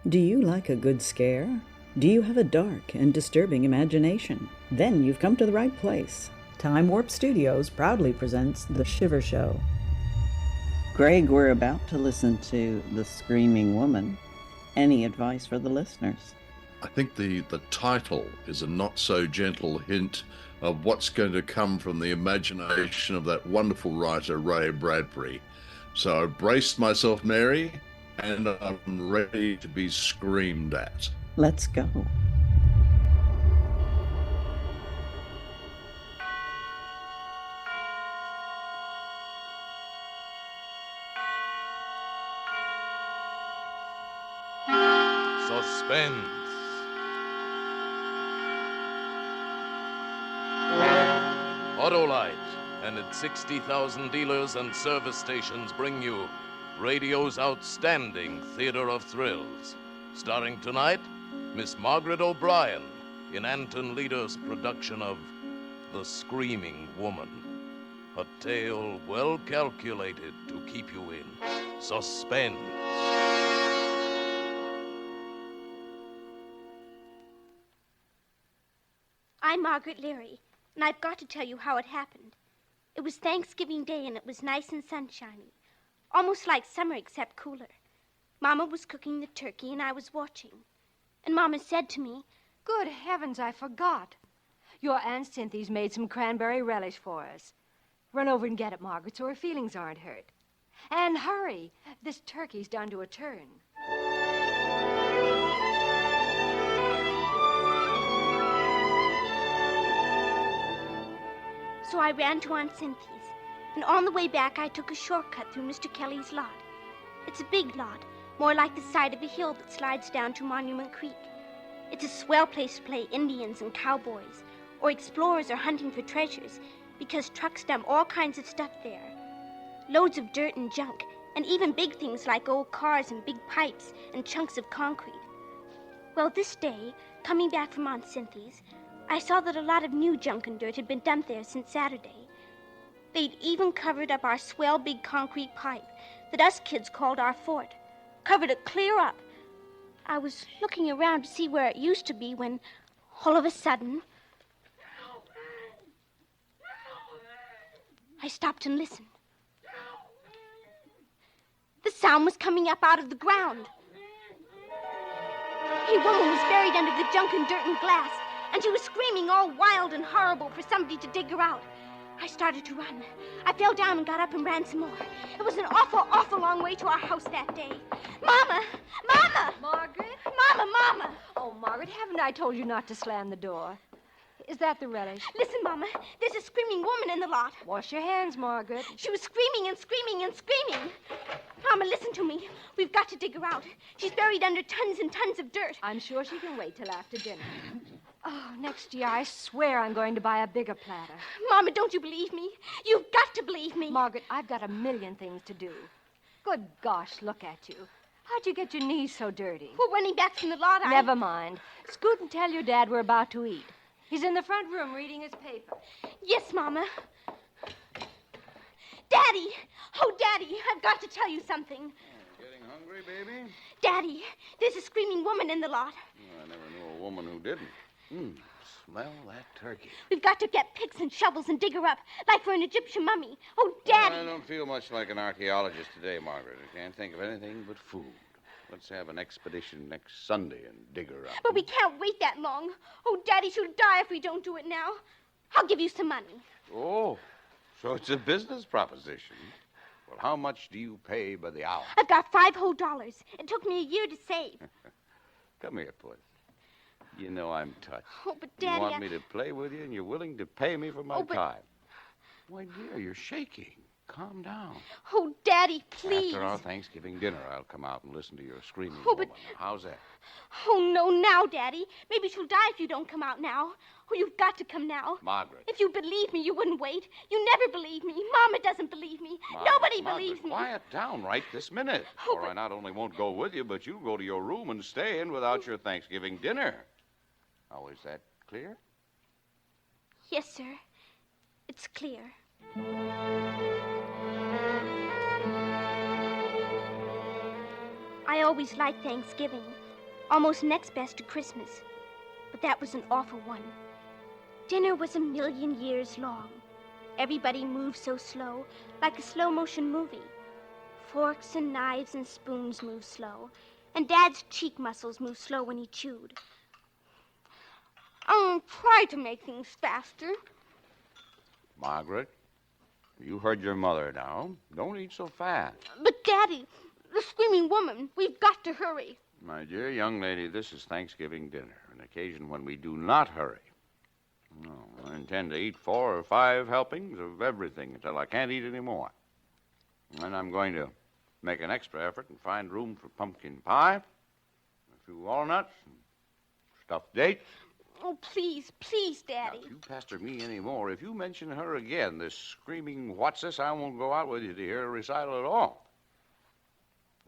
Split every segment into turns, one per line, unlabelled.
Do you like a good scare? Do you have a dark and disturbing imagination? Then you've come to the right place. Time Warp Studios proudly presents The Shiver Show. Greg, we're about to listen to The Screaming Woman. Any advice for the listeners?
I think the title is a not-so-gentle hint of what's going to come from the imagination of that wonderful writer, Ray Bradbury. So I've braced myself, Mary, and I'm ready to be screamed at.
Let's go.
Suspense. Autolite and its 60,000 dealers and service stations bring you radio's outstanding theater of thrills. Starring tonight, Miss Margaret O'Brien in Anton Leader's production of The Screaming Woman. A tale well calculated to keep you in suspense.
I'm Margaret Leary, and I've got to tell you how it happened. It was Thanksgiving Day, and it was nice and sunshiny. Almost like summer, except cooler. Mama was cooking the turkey, and I was watching. And Mama said to me,
"Good heavens, I forgot. Your Aunt Cynthia's made some cranberry relish for us. Run over and get it, Margaret, so her feelings aren't hurt. And hurry. This turkey's done to a turn."
So I ran to Aunt Cynthia's, and on the way back I took a shortcut through Mr. Kelly's lot. It's a big lot, more like the side of a hill that slides down to Monument Creek. It's a swell place to play Indians and cowboys, or explorers or hunting for treasures, because trucks dump all kinds of stuff there. Loads of dirt and junk, and even big things like old cars and big pipes and chunks of concrete. Well, this day, coming back from Aunt Cynthia's, I saw that a lot of new junk and dirt had been dumped there since Saturday. They'd even covered up our swell big concrete pipe that us kids called our fort. Covered it clear up. I was looking around to see where it used to be when, all of a sudden, I stopped and listened. The sound was coming up out of the ground. A woman was buried under the junk and dirt and glass, and she was screaming all wild and horrible for somebody to dig her out. I started to run. I fell down and got up and ran some more. It was an awful, awful long way to our house that day. Mama! Mama!
Margaret?
Mama!
Oh, Margaret, haven't I told you not to slam the door? Is that the relish?
Listen, Mama. There's a screaming woman in the lot.
Wash your hands, Margaret.
She was screaming and screaming and screaming. Mama, listen to me. We've got to dig her out. She's buried under tons and tons of dirt.
I'm sure she can wait till after dinner. Oh, next year, I swear I'm going to buy a bigger platter.
Mama, don't you believe me? You've got to believe me.
Margaret, I've got a million things to do. Good gosh, look at you. How'd you get your knees so dirty?
Well, running back from the lot,
Never mind. Scoot and tell your dad we're about to eat. He's in the front room reading his paper.
Yes, Mama. Daddy! Oh, Daddy, I've got to tell you something.
Getting hungry, baby?
Daddy, there's a screaming woman in the lot.
Oh, I never knew a woman who didn't. Smell that turkey.
We've got to get picks and shovels and dig her up, like for an Egyptian mummy. Oh, Daddy!
I don't feel much like an archaeologist today, Margaret. I can't think of anything but food. Let's have an expedition next Sunday and dig her up.
But we can't wait that long. Oh, Daddy, she'll die if we don't do it now. I'll give you some money.
Oh, so it's a business proposition. Well, how much do you pay by the hour?
I've got $5 whole. It took me a year to save.
Come here, Puss. You know I'm touched.
Oh, but Daddy,
You want me to play with you, and you're willing to pay me for my time. Why, dear, you're shaking. Calm down.
Oh, Daddy, please.
After our Thanksgiving dinner, I'll come out and listen to your screaming
but...
woman. How's that?
Oh, no, now, Daddy. Maybe she'll die if you don't come out now. Oh, you've got to come now.
Margaret.
If you believe me, you wouldn't wait. You never believe me. Mama doesn't believe me. Nobody believes me.
Quiet down right this minute. Or I not only won't go with you, but you'll go to your room and stay in without your Thanksgiving dinner. Now, is that clear?
Yes, sir. It's clear. I always liked Thanksgiving. Almost next best to Christmas. But that was an awful one. Dinner was 1,000,000 years long. Everybody moved so slow, like a slow-motion movie. Forks and knives and spoons moved slow, and Dad's cheek muscles moved slow when he chewed. I'll try to make things faster.
Margaret, you heard your mother now. Don't eat so fast.
But, Daddy, the screaming woman, we've got to hurry.
My dear young lady, this is Thanksgiving dinner, an occasion when we do not hurry. No, I intend to eat 4 or 5 helpings of everything until I can't eat any more. And I'm going to make an extra effort and find room for pumpkin pie, a few walnuts, and stuffed dates.
Oh, please, please, Daddy.
Now, if you pester me any more, if you mention her again, this screaming what's this, I won't go out with you to hear a recital at all.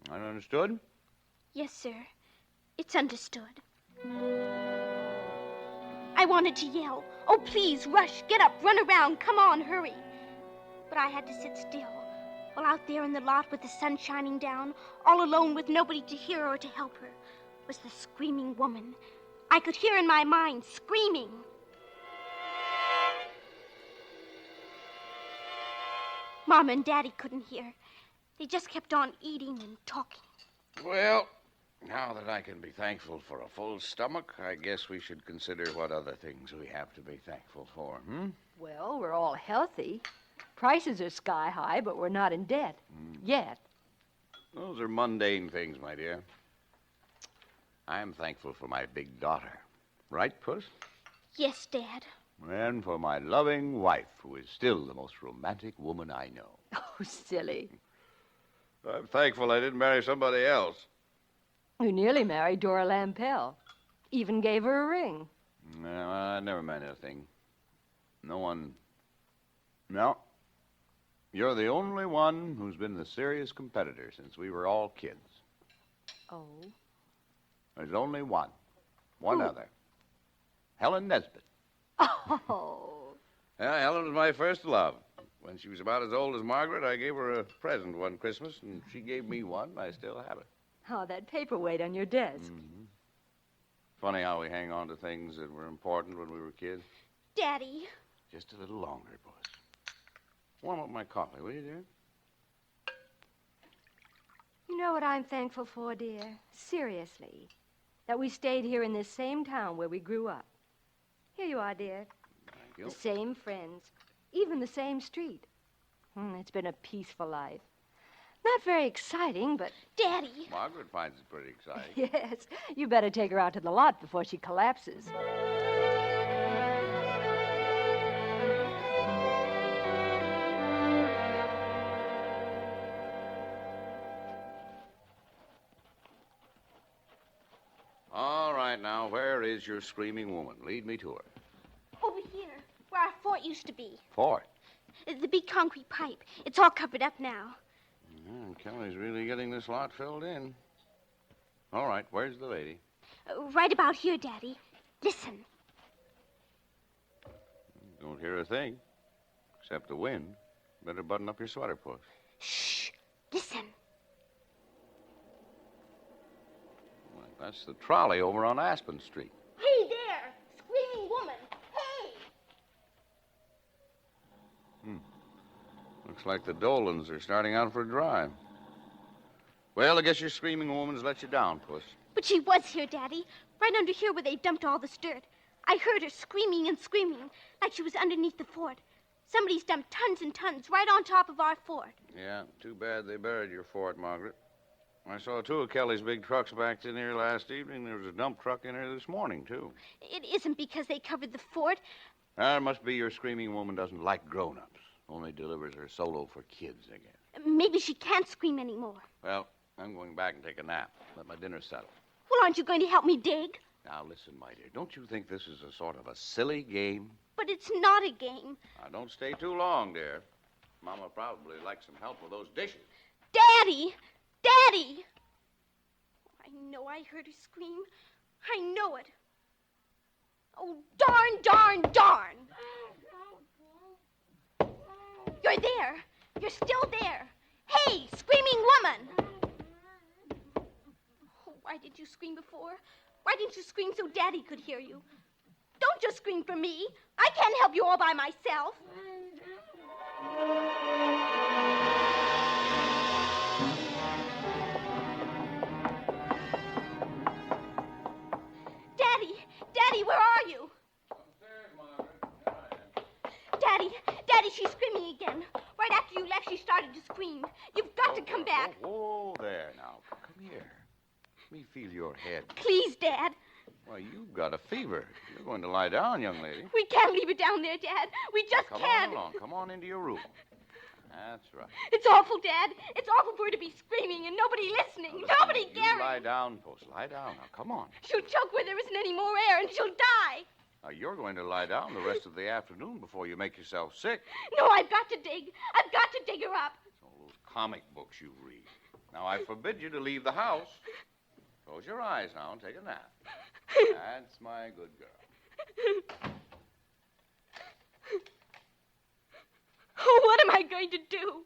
That understood?
Yes, sir. It's understood. I wanted to yell, oh, please, rush, get up, run around, come on, hurry. But I had to sit still, while out there in the lot with the sun shining down, all alone with nobody to hear or to help her, was the screaming woman. I could hear in my mind, screaming. Mama and Daddy couldn't hear. They just kept on eating and talking.
Well, now that I can be thankful for a full stomach, I guess we should consider what other things we have to be thankful for,
Well, we're all healthy. Prices are sky high, but we're not in debt. Yet.
Those are mundane things, my dear. I'm thankful for my big daughter. Right, Puss?
Yes, Dad.
And for my loving wife, who is still the most romantic woman I know.
Oh, silly.
I'm thankful I didn't marry somebody else.
You nearly married Dora Lampell. Even gave her a ring.
No, I never meant anything. No one... No. You're the only one who's been the serious competitor since we were all kids.
Oh.
There's only one. One
Who?
other. Helen Nesbitt.
Oh.
Yeah, Helen was my first love. When she was about as old as Margaret, I gave her a present one Christmas, and she gave me one. I still have it.
Oh, that paperweight on your desk.
Funny how we hang on to things that were important when we were kids.
Daddy.
Just a little longer, Puss. Warm up my coffee, will you, dear?
You know what I'm thankful for, dear? Seriously. That we stayed here in this same town where we grew up. Here you are, dear.
Thank you.
The same friends. Even the same street. It's been a peaceful life. Not very exciting, but...
Daddy.
Margaret finds it pretty exciting.
Yes. You better take her out to the lot before she collapses.
All right, now, where is your screaming woman? Lead me to her.
Over here, where our fort used to be.
Fort.
The big concrete pipe. It's all covered up now.
Kelly's really getting this lot filled in. All right, where's the lady?
Right about here, Daddy. Listen.
Don't hear a thing, except the wind. Better button up your sweater, Puss.
Shh. Listen.
Well, that's the trolley over on Aspen Street.
Hey there, screaming woman. Hey!
Looks like the Dolans are starting out for a drive. Well, I guess your screaming woman's let you down, Puss.
But she was here, Daddy. Right under here where they dumped all this dirt. I heard her screaming and screaming, like she was underneath the fort. Somebody's dumped tons and tons right on top of our fort.
Yeah, too bad they buried your fort, Margaret. I saw 2 of Kelly's big trucks backed in here last evening. There was a dump truck in here this morning, too.
It isn't because they covered the fort.
It must be your screaming woman doesn't like grown-ups. Only delivers her solo for kids, I guess.
Maybe she can't scream anymore.
Well, I'm going back and take a nap. Let my dinner settle.
Well, aren't you going to help me dig?
Now, listen, my dear. Don't you think this is a sort of a silly game?
But it's not a game.
Now, don't stay too long, dear. Mama probably likes some help with those dishes.
Daddy! Daddy! I know I heard her scream. I know it. Oh, darn, darn, darn! You're there. You're still there. Hey, screaming woman! Oh, I Why did you scream before? Why didn't you scream so Daddy could hear you? Don't just scream for me. I can't help you all by myself. Daddy, where are you?
Upstairs, Margaret. Here I am.
Daddy, she's screaming again. Right after you left, she started to scream. You've got to come back.
Oh, there now. Come here. Let me feel your head.
Please, Dad.
Why, you've got a fever. You're going to lie down, young lady.
We can't leave it down there, Dad. We just
Come
can't.
on along. Come on into your room. That's right.
It's awful, Dad. It's awful for her to be screaming and nobody listening. Nobody
You
caring.
lie down, Puss. Lie down. Now, come on.
She'll choke where there isn't any more air and she'll die.
Now, you're going to lie down the rest of the afternoon before you make yourself sick.
No, I've got to dig. I've got to dig her up.
It's all those comic books you read. Now, I forbid you to leave the house. Close your eyes now and take a nap. That's my good girl.
Oh, what am I going to do?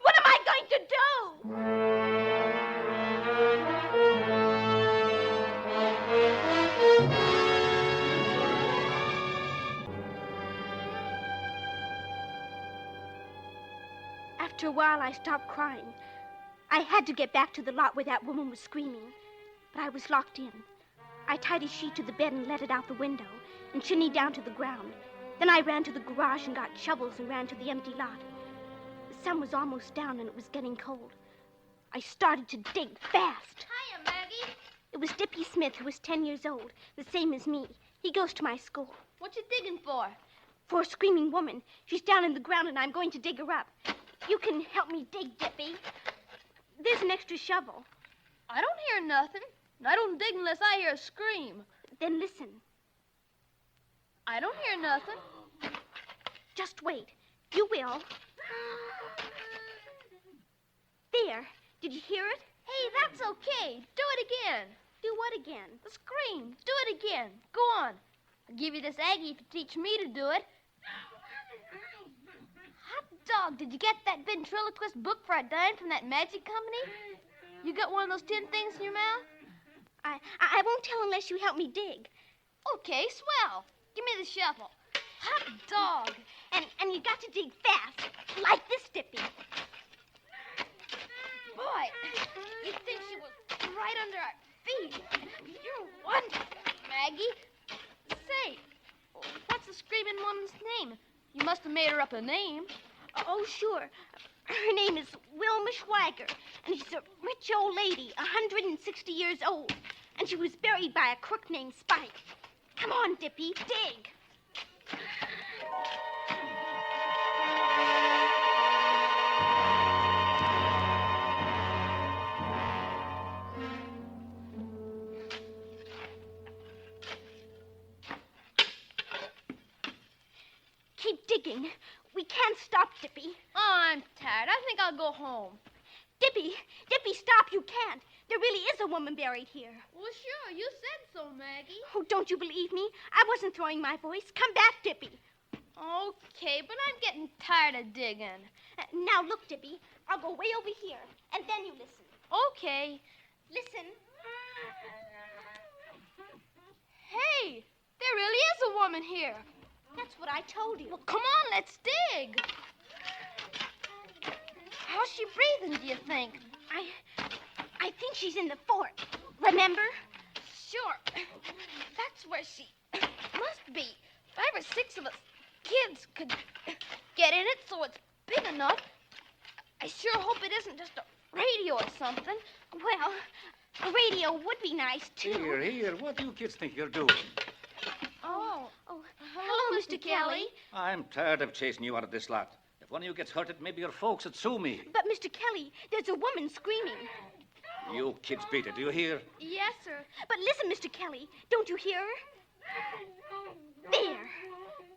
What am I going to do? After a while, I stopped crying. I had to get back to the lot where that woman was screaming, but I was locked in. I tied a sheet to the bed and let it out the window and shinnied down to the ground. Then I ran to the garage and got shovels and ran to the empty lot. The sun was almost down and it was getting cold. I started to dig fast.
Hiya, Maggie.
It was Dippy Smith, who was 10 years old, the same as me. He goes to my school.
What you digging for?
For a screaming woman. She's down in the ground and I'm going to dig her up. You can help me dig, Dippy. There's an extra shovel.
I don't hear nothing. And I don't dig unless I hear a scream.
Then listen.
I don't hear nothing.
Just wait. You will. There. Did you hear it?
Hey, that's okay. Do it again.
Do what again?
The scream. Do it again. Go on. I'll give you this Aggie if you teach me to do it. Hot dog, did you get that ventriloquist book for a dime from that magic company? You got one of those tin things in your mouth?
I won't tell unless you help me dig.
Okay, swell. Give me the shovel. Hot dog.
And you got to dig fast. Like this, Dippy.
Boy, you'd think she was right under our feet. You're wonderful, Maggie. Say, what's the screaming woman's name? You must have made her up a name.
Oh, sure. Her name is Wilma Schweiger, and she's a rich old lady, 160 years old. And she was buried by a crook named Spike. Come on, Dippy, dig. Keep digging. We can't stop, Dippy.
Oh, I'm tired. I think I'll go home.
Dippy, stop. You can't. There really is a woman buried here.
Well, sure. You said so, Maggie.
Oh, don't you believe me? I wasn't throwing my voice. Come back, Dippy.
Okay, but I'm getting tired of digging.
Now, look, Dippy. I'll go way over here, and then you listen.
Okay.
Listen.
Hey, there really is a woman here.
That's what I told you.
Well, come on, let's dig. How's she breathing, do you think?
I think she's in the fort. Remember?
Sure. That's where she must be. 5 or 6 of us kids could get in it so it's big enough. I sure hope it isn't just a radio or something.
Well, a radio would be nice, too.
Here. What do you kids think you're doing?
Oh,
Hello, Mr. Kelly.
I'm tired of chasing you out of this lot. If one of you gets hurted, maybe your folks would sue me.
But, Mr. Kelly, there's a woman screaming.
You kids beat it, do you hear?
yes, sir.
But listen, Mr. Kelly, don't you hear her? There.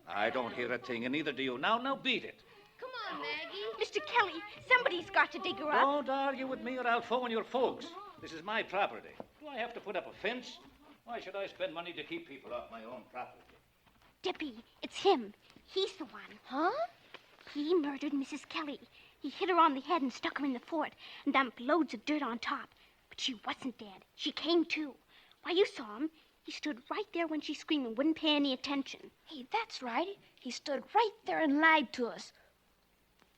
I don't hear a thing, and neither do you. Now beat it.
Come on, Maggie.
Mr. Kelly, somebody's got to dig her up.
Don't argue with me or I'll phone your folks. This is my property. Do I have to put up a fence? Why should I spend money to keep people off my own property?
Dippy, it's him. He's the one.
Huh?
He murdered Mrs. Kelly. He hit her on the head and stuck her in the fort and dumped loads of dirt on top. But But she wasn't dead. She came to. Why, you saw him. He stood right there when she screamed and wouldn't pay any attention.
Hey, that's right. He stood right there and lied to us.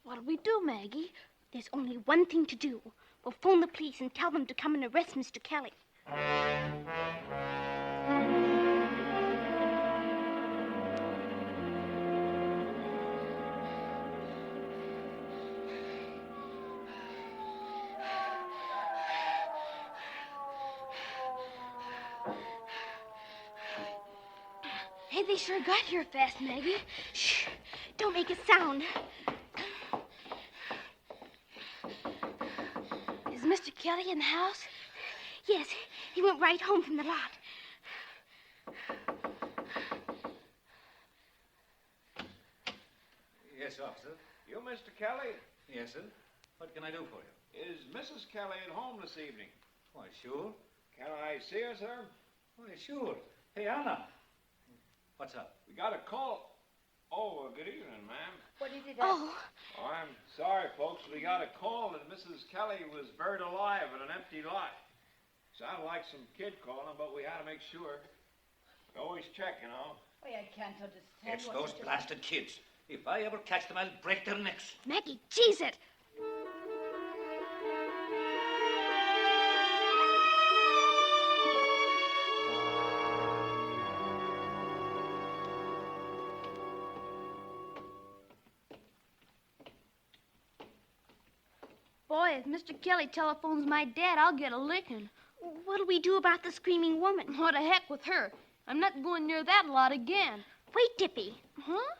What'll we do, Maggie?
There's only one thing to do. We'll phone the police and tell them to come and arrest Mr. Kelly.
Hey, they sure got here fast, Maggie.
Shh! Don't make a sound.
Is Mr. Kelly in the house?
Yes, he went right home from the lot.
Yes, officer.
You, Mr. Kelly?
Yes, sir. What can I do for you?
Is Mrs. Kelly at home this evening?
Why, sure.
Can I see her, sir?
Why, sure. Hey, Anna. What's up?
We got a call. Oh, good evening, ma'am.
What is it?
Oh,
I'm sorry, folks. We got a call that Mrs. Kelly was buried alive in an empty lot. Sounded like some kid calling, but we had to make sure. We always check, you know.
Why, I can't understand.
It's
what
those
you're
blasted kids. If I ever catch them, I'll break their necks.
Maggie, jeez it.
Boy, if Mr. Kelly telephones my dad, I'll get a licking.
What'll we do about the screaming woman?
What the heck with her? I'm not going near that lot again.
Wait, Dippy.
Huh?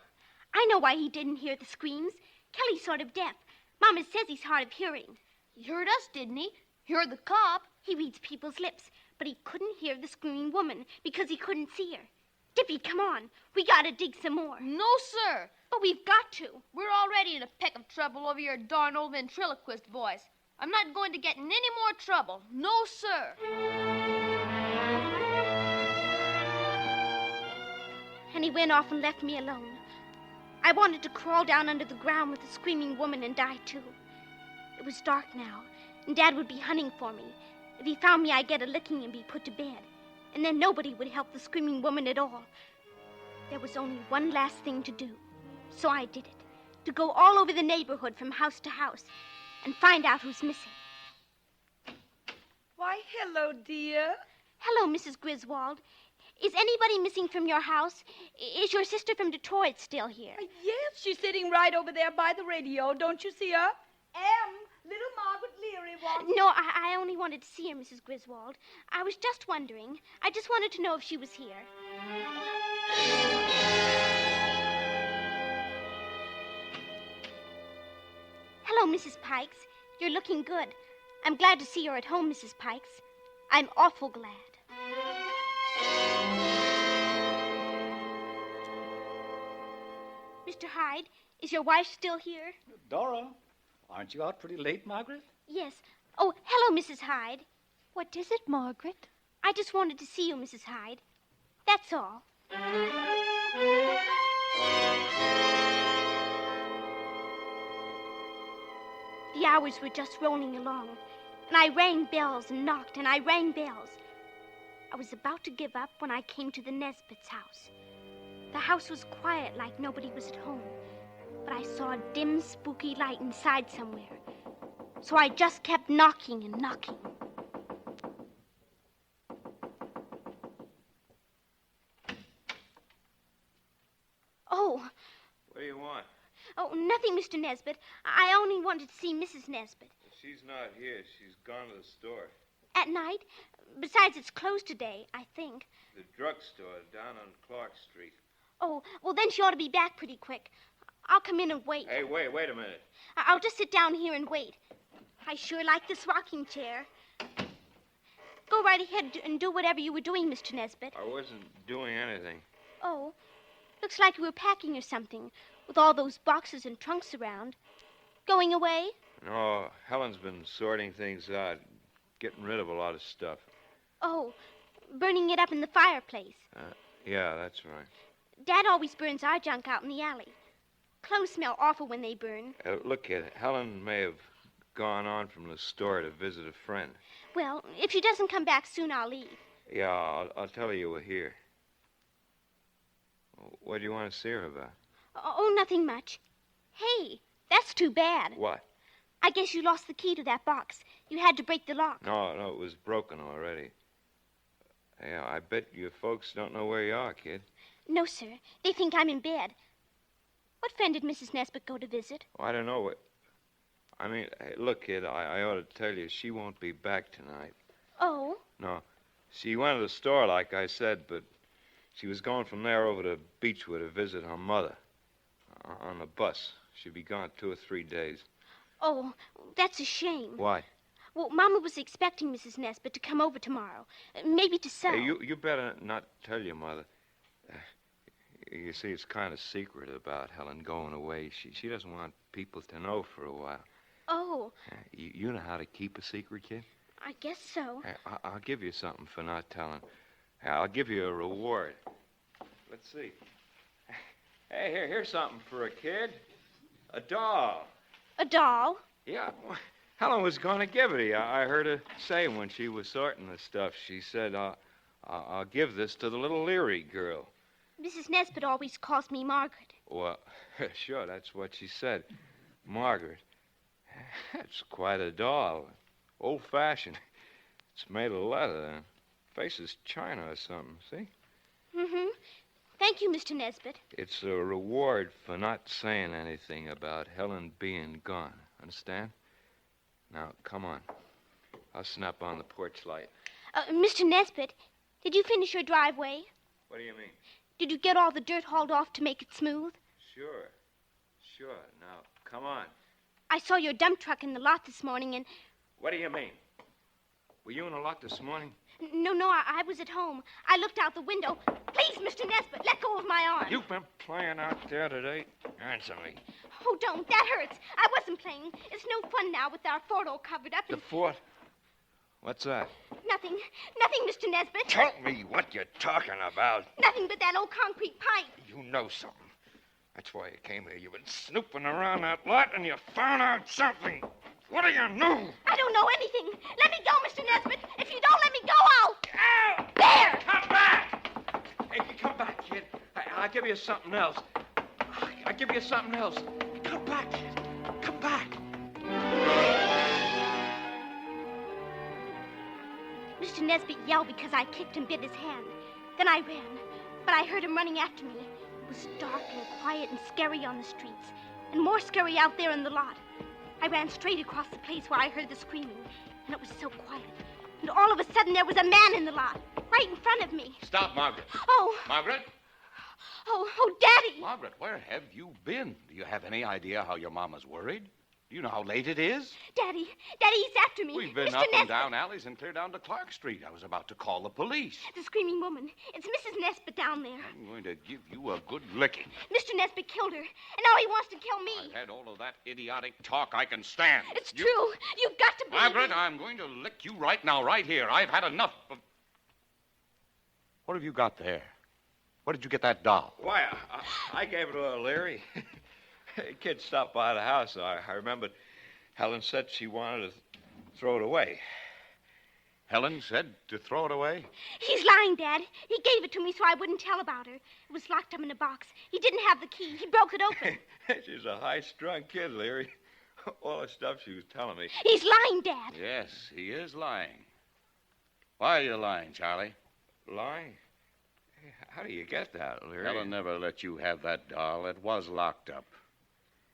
I know why he didn't hear the screams. Kelly's sort of deaf. Mama says he's hard of hearing.
He heard us, didn't he? He heard the cop.
He reads people's lips, but he couldn't hear the screaming woman because he couldn't see her. Dippy, come on. We gotta dig some more.
No, sir.
But we've got to.
We're already in a peck of trouble over your darn old ventriloquist voice. I'm not going to get in any more trouble. No, sir.
And he went off and left me alone. I wanted to crawl down under the ground with the screaming woman and die, too. It was dark now, and Dad would be hunting for me. If he found me, I'd get a licking and be put to bed. And then nobody would help the screaming woman at all. There was only one last thing to do. So I did it. To go all over the neighborhood from house to house and find out who's missing.
Why, hello, dear.
Hello, Mrs. Griswold. Is anybody missing from your house? Is your sister from Detroit still here?
Yes, she's sitting right over there by the radio. Don't you see her? Little Margaret Leary wants...
No, I only wanted to see her, Mrs. Griswold. I was just wondering. I just wanted to know if she was here. Hello, Mrs. Pikes. You're looking good. I'm glad to see you're at home, Mrs. Pikes. I'm awful glad. Mr. Hyde, is your wife still here?
Dora, aren't you out pretty late, Margaret?
Yes. Oh, hello, Mrs. Hyde.
What is it, Margaret?
I just wanted to see you, Mrs. Hyde. That's all. The hours were just rolling along, and I rang bells and knocked, and I rang bells. I was about to give up when I came to the Nesbit's house. The house was quiet, like nobody was at home, but I saw a dim, spooky light inside somewhere. So I just kept knocking and knocking. Oh.
What do you want?
Oh, nothing, Mr. Nesbit. I only wanted to see Mrs. Nesbit.
She's not here. She's gone to the store.
At night? Besides, it's closed today, I think.
The drugstore down on Clark Street.
Oh, well, then she ought to be back pretty quick. I'll come in and wait.
Hey, wait a minute.
I'll just sit down here and wait. I sure like this rocking chair. Go right ahead and do whatever you were doing, Mr. Nesbit.
I wasn't doing anything.
Oh, looks like you were packing or something, with all those boxes and trunks around. Going away?
No, Helen's been sorting things out, getting rid of a lot of stuff.
Oh, burning it up in the fireplace.
Yeah, that's right.
Dad always burns our junk out in the alley. Clothes smell awful when they burn.
Look, kid, Helen may have
gone on from the store to visit a friend.
Well, if she doesn't come back soon, I'll leave.
Yeah, I'll tell her you were here. What do you want to see her about?
Oh, nothing much. Hey, that's too bad.
What?
I guess you lost the key to that box. You had to break the lock.
No, it was broken already. Yeah, I bet your folks don't know where you are, kid.
No, sir. They think I'm in bed. What friend did Mrs. Nesbitt go to visit?
Oh, I don't know what... I mean, hey, look, kid, I ought to tell you, she won't be back tonight.
Oh?
No. She went to the store, like I said, but she was going from there over to Beechwood to visit her mother. On the bus. She'll be gone 2 or 3 days.
Oh, that's a shame.
Why?
Well, Mama was expecting Mrs. Nesbitt to come over tomorrow. Maybe to sell.
Hey, you better not tell your mother. You see, it's kind of secret about Helen going away. She doesn't want people to know for a while.
Oh.
You know how to keep a secret, kid?
I guess so.
I'll give you something for not telling. I'll give you a reward. Let's see. Hey, here's something for a kid. A doll.
A doll?
Yeah, Helen was going to give it to you. I heard her say when she was sorting the stuff. She said, I'll give this to the little Leary girl.
Mrs. Nesbitt always calls me Margaret.
Well, sure, that's what she said. Margaret. That's quite a doll. Old-fashioned. It's made of leather. Face is china or something, see?
Mm-hmm. Thank you, Mr. Nesbitt.
It's a reward for not saying anything about Helen being gone. Understand? Now, come on. I'll snap on the porch light.
Mr. Nesbitt, did you finish your driveway?
What do you mean?
Did you get all the dirt hauled off to make it smooth?
Sure. Now, come on.
I saw your dump truck in the lot this morning and...
What do you mean? Were you in the lot this morning?
No, I was at home. I looked out the window. Please, Mr. Nesbitt, let go of my arm.
You've been playing out there today? Answer me.
Oh, don't. That hurts. I wasn't playing. It's no fun now with our fort all covered up.
The fort? What's that?
Nothing, Mr. Nesbitt.
Tell me what you're talking about.
Nothing but that old concrete pipe.
You know something. That's why you came here. You've been snooping around that lot and you found out something. What do you know?
I don't know anything. Let me go, Mr. Nesbitt. If you don't let me go, I'll...
Ow!
There!
Come back! Hey, come back, kid. I'll give you something else. I'll give you something else. Come back, kid. Come back.
Mr. Nesbitt yelled because I kicked and bit his hand. Then I ran, but I heard him running after me. It was dark and quiet and scary on the streets, and more scary out there in the lot. I ran straight across the place where I heard the screaming, and it was so quiet. And all of a sudden, there was a man in the lot, right in front of me.
Stop, Margaret.
Oh.
Margaret?
Oh, Daddy.
Margaret, where have you been? Do you have any idea how your mama's worried? Do you know how late it is?
Daddy, he's after me.
We've been
Mr.
up and
Nesbitt.
down alleys and clear down to Clark Street. I was about to call the police.
The screaming woman. It's Mrs. Nesbitt down there.
I'm going to give you a good licking.
Mr. Nesbitt killed her, and now he wants to kill me.
I've had all of that idiotic talk I can stand.
It's true. You've got to believe
Margaret,
me.
I'm going to lick you right now, right here. I've had enough of... What have you got there? Where did you get that doll?
Why, I gave it to Larry. A kid stopped by the house. I remembered Helen said she wanted to throw it away.
Helen said to throw it away?
He's lying, Dad. He gave it to me so I wouldn't tell about her. It was locked up in a box. He didn't have the key. He broke it open.
She's a high-strung kid, Larry. All the stuff she was telling me.
He's lying, Dad.
Yes, he is lying. Why are you lying, Charlie?
Lying? How do you get that, Larry?
Helen never let you have that doll. It was locked up.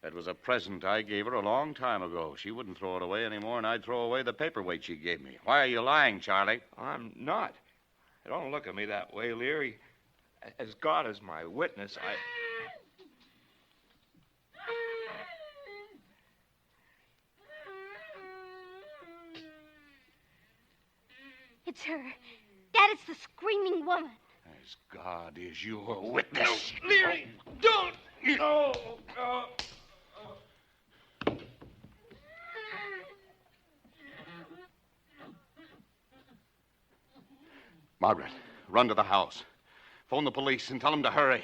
It was a present I gave her a long time ago. She wouldn't throw it away any more than I'd throw away the paperweight she gave me. Why are you lying, Charlie?
I'm not. Don't look at me that way, Leary. As God is my witness,
It's her. Dad, it's the screaming woman.
As God is your witness.
No, Leary, don't! No, no.
Margaret, run to the house. Phone the police and tell them to hurry.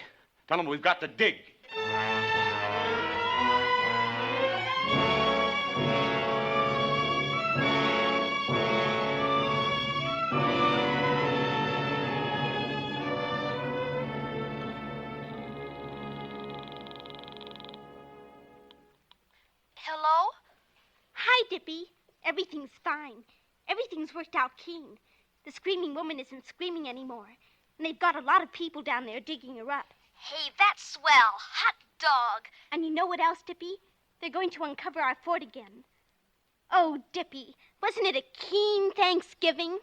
Tell them we've got to dig.
Dippy. Everything's fine. Everything's worked out keen. The screaming woman isn't screaming anymore. And they've got a lot of people down there digging her up.
Hey, that's swell. Hot dog.
And you know what else, Dippy? They're going to uncover our fort again. Oh, Dippy, wasn't it a keen Thanksgiving?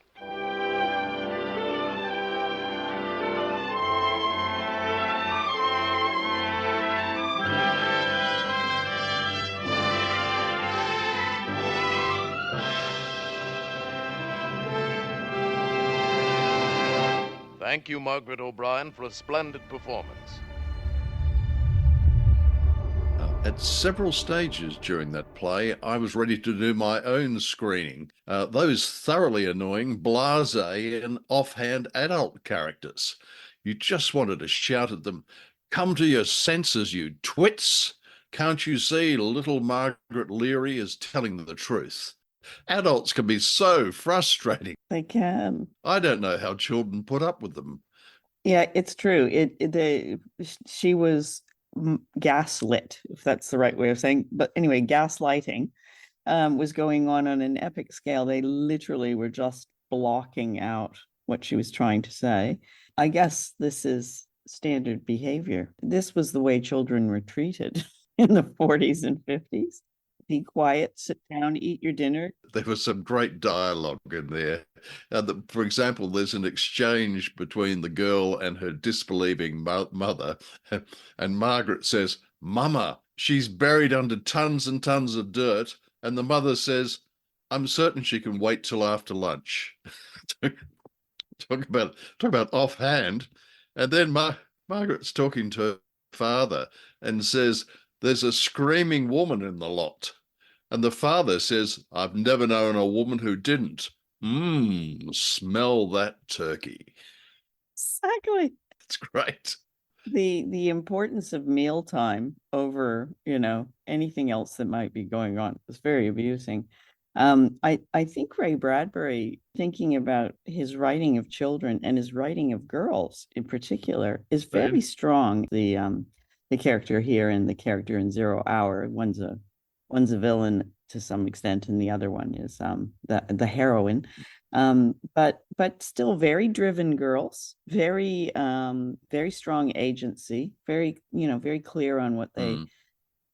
Thank you, Margaret O'Brien, for a splendid performance.
At several stages during that play, I was ready to do my own screening. Those thoroughly annoying, blasé, and offhand adult characters. You just wanted to shout at them, "Come to your senses, you twits! Can't you see little Margaret Leary is telling the truth?" Adults can be so frustrating.
They can.
I don't know how children put up with them.
Yeah, it's true. She was gaslit, if that's the right way of saying. But anyway, gaslighting was going on an epic scale. They literally were just blocking out what she was trying to say. I guess this is standard behavior. This was the way children were treated in the 40s and 50s. Be quiet, sit down, eat your dinner.
There was some great dialogue in there. For example, there's an exchange between the girl and her disbelieving mother. And Margaret says, "Mama, she's buried under tons and tons of dirt." And the mother says, "I'm certain she can wait till after lunch." Talk about offhand. And then Margaret's talking to her father and says, "There's a screaming woman in the lot." And the father says, "I've never known a woman who didn't. Smell that turkey."
Exactly.
It's great.
The importance of mealtime over, anything else that might be going on was very amusing. I think Ray Bradbury, thinking about his writing of children and his writing of girls in particular, is very strong. The character here and the character in 0 Hour, one's a villain to some extent, and the other one is the heroine. But still very driven girls, very strong agency, very clear on what they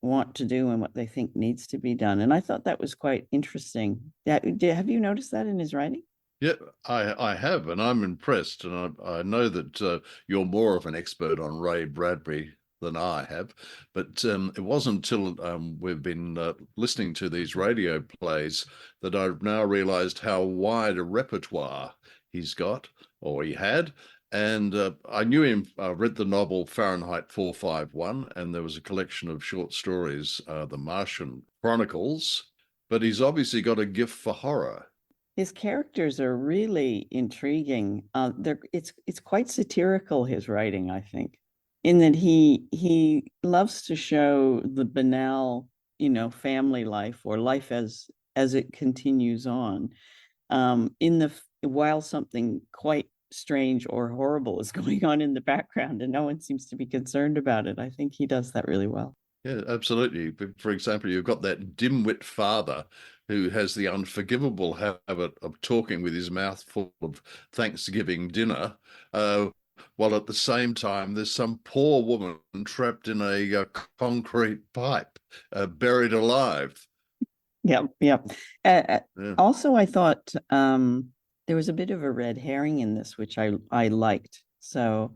want to do and what they think needs to be done. And I thought that was quite interesting. Have you noticed that in his writing?
Yeah, I have, and I'm impressed. And I know that you're more of an expert on Ray Bradbury than I have, but it wasn't until we've been listening to these radio plays that I've now realized how wide a repertoire he's got, or he had. And I knew him, I read the novel Fahrenheit 451, and there was a collection of short stories, The Martian Chronicles, but he's obviously got a gift for horror.
His characters are really intriguing. It's quite satirical, his writing, I think, in that he loves to show the banal, family life or life as it continues on, while something quite strange or horrible is going on in the background, and no one seems to be concerned about it. I think he does that really well.
Yeah, absolutely. For example, you've got that dimwit father who has the unforgivable habit of talking with his mouth full of Thanksgiving dinner, while at the same time there's some poor woman trapped in a concrete pipe, buried alive.
Yeah. Also, I thought there was a bit of a red herring in this, which I liked. So,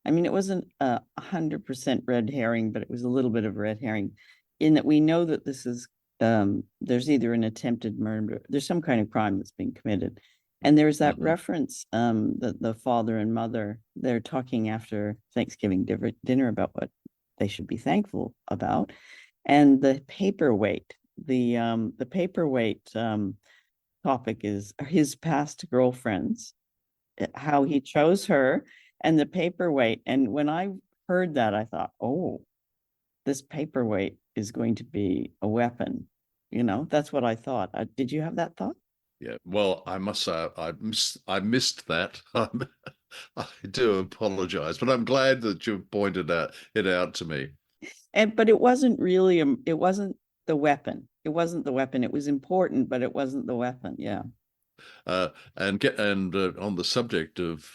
I mean, it wasn't 100% red herring, but it was a little bit of red herring in that we know that this is, there's either an attempted murder, there's some kind of crime that's being committed. And there's that reference that the father and mother, they're talking after Thanksgiving dinner about what they should be thankful about. And the paperweight, the paperweight topic is his past girlfriends, how he chose her, and the paperweight. And when I heard that, I thought, oh, this paperweight is going to be a weapon. That's what I thought. Did you have that thought?
Yeah, well, I must say I missed that. I do apologize, but I'm glad that you pointed it out to me.
But it wasn't really it wasn't the weapon. It wasn't the weapon. It was important, but it wasn't the weapon. Yeah.
And on the subject of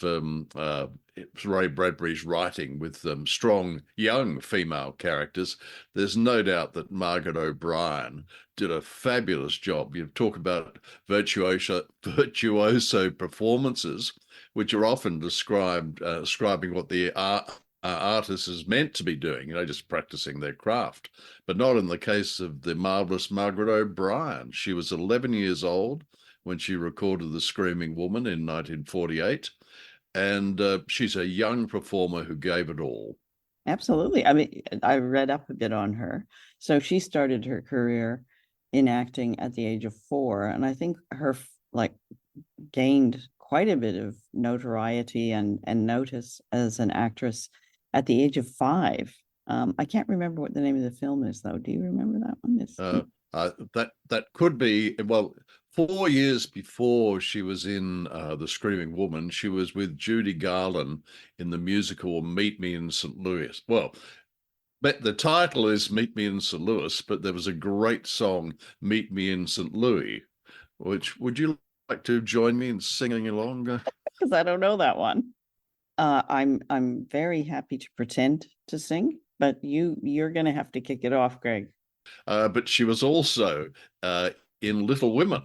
Ray Bradbury's writing with strong young female characters, there's no doubt that Margaret O'Brien did a fabulous job. You talk about virtuoso performances, which are often describing what the artist is meant to be doing, just practicing their craft. But not in the case of the marvelous Margaret O'Brien. She was 11 years old when she recorded The Screaming Woman in 1948. And she's a young performer who gave it all.
Absolutely. I mean, I read up a bit on her. So she started her career in acting at the age of 4. And I think her gained quite a bit of notoriety and notice as an actress at the age of 5. I can't remember what the name of the film is, though. Do you remember that one?
That could be, well, 4 years before she was in The Screaming Woman, she was with Judy Garland in the musical Meet Me in St. Louis. Well, but the title is Meet Me in St. Louis, but there was a great song, Meet Me in St. Louis, which would you like to join me in singing along?
Because I don't know that one. I'm very happy to pretend to sing, but you're going to have to kick it off, Greg.
But she was also in Little Women,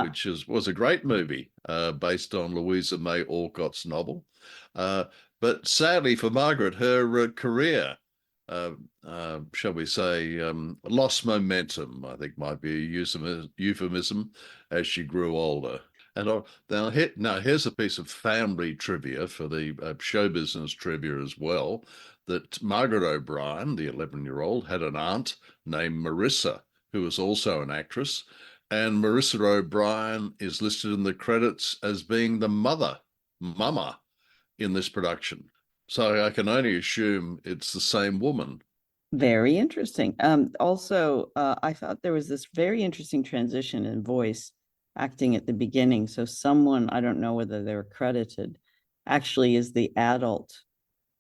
which was a great movie based on Louisa May Alcott's novel. But sadly for Margaret, her career, shall we say, lost momentum, I think might be a euphemism, as she grew older. And now here's a piece of family trivia for the show business trivia as well, that Margaret O'Brien, the 11-year-old, had an aunt named Marissa, who was also an actress. And Marissa O'Brien is listed in the credits as being the mama, in this production. So I can only assume it's the same woman.
Very interesting. Also, I thought there was this very interesting transition in voice acting at the beginning. So someone, I don't know whether they were credited, actually is the adult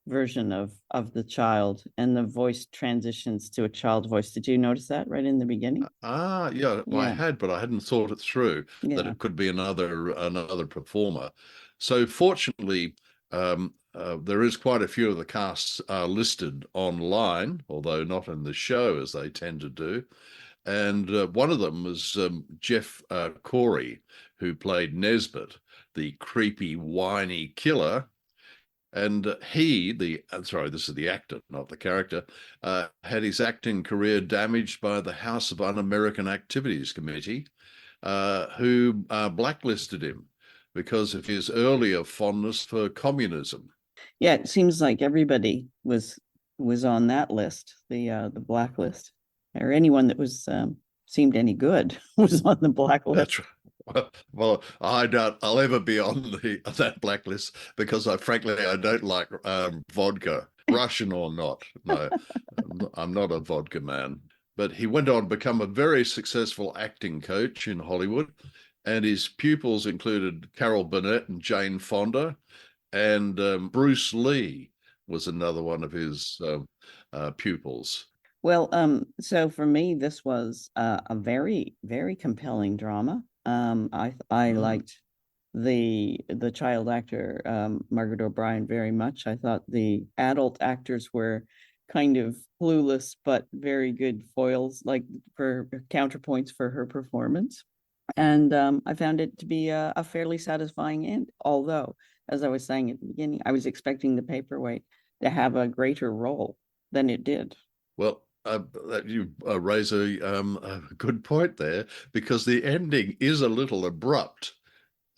version of the child, and the voice transitions to a child voice. Did you notice that right in the beginning?
Yeah. Well, I had, but I hadn't thought it through, that it could be another performer. So fortunately, there is quite a few of the casts are listed online, although not in the show as they tend to do. And one of them was Jeff Corey, who played Nesbitt, the creepy, whiny killer. And this is the actor, not the character, had his acting career damaged by the House of Un-American Activities Committee, who blacklisted him because of his earlier fondness for communism.
Yeah, it seems like everybody was on that list, the blacklist, or anyone that was seemed any good was on the blacklist.
That's right. Well, I doubt I'll ever be on that blacklist because I don't like vodka, Russian or not. No, I'm not a vodka man. But he went on to become a very successful acting coach in Hollywood, and his pupils included Carol Burnett and Jane Fonda, and Bruce Lee was another one of his pupils.
Well, so for me, this was a very, very compelling drama. I liked the child actor, Margaret O'Brien, very much. I thought the adult actors were kind of clueless, but very good foils, like for counterpoints for her performance. And I found it to be a fairly satisfying end. Although, as I was saying at the beginning, I was expecting The Paperweight to have a greater role than it did.
Well, you raise a good point there, because the ending is a little abrupt,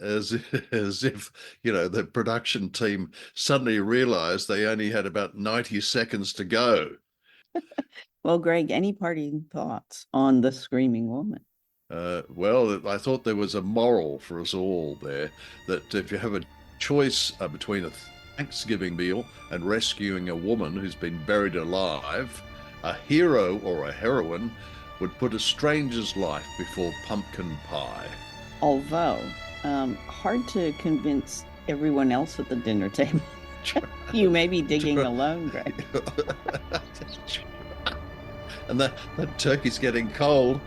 as if the production team suddenly realized they only had about 90 seconds to go.
Well, Greg, any parting thoughts on The Screaming Woman?
Well, I thought there was a moral for us all there, that if you have a choice between a Thanksgiving meal and rescuing a woman who's been buried alive, a hero or a heroine would put a stranger's life before pumpkin pie.
Although, hard to convince everyone else at the dinner table. You may be digging alone, Greg.
And that turkey's getting cold.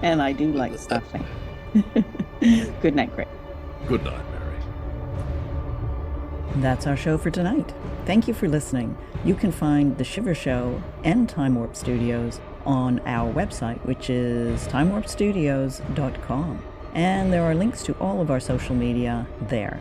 And I do like stuffing. Good night, Greg.
Good night, Mary.
That's our show for tonight. Thank you for listening. You can find The Shiver Show and Time Warp Studios on our website, which is timewarpstudios.com. And there are links to all of our social media there.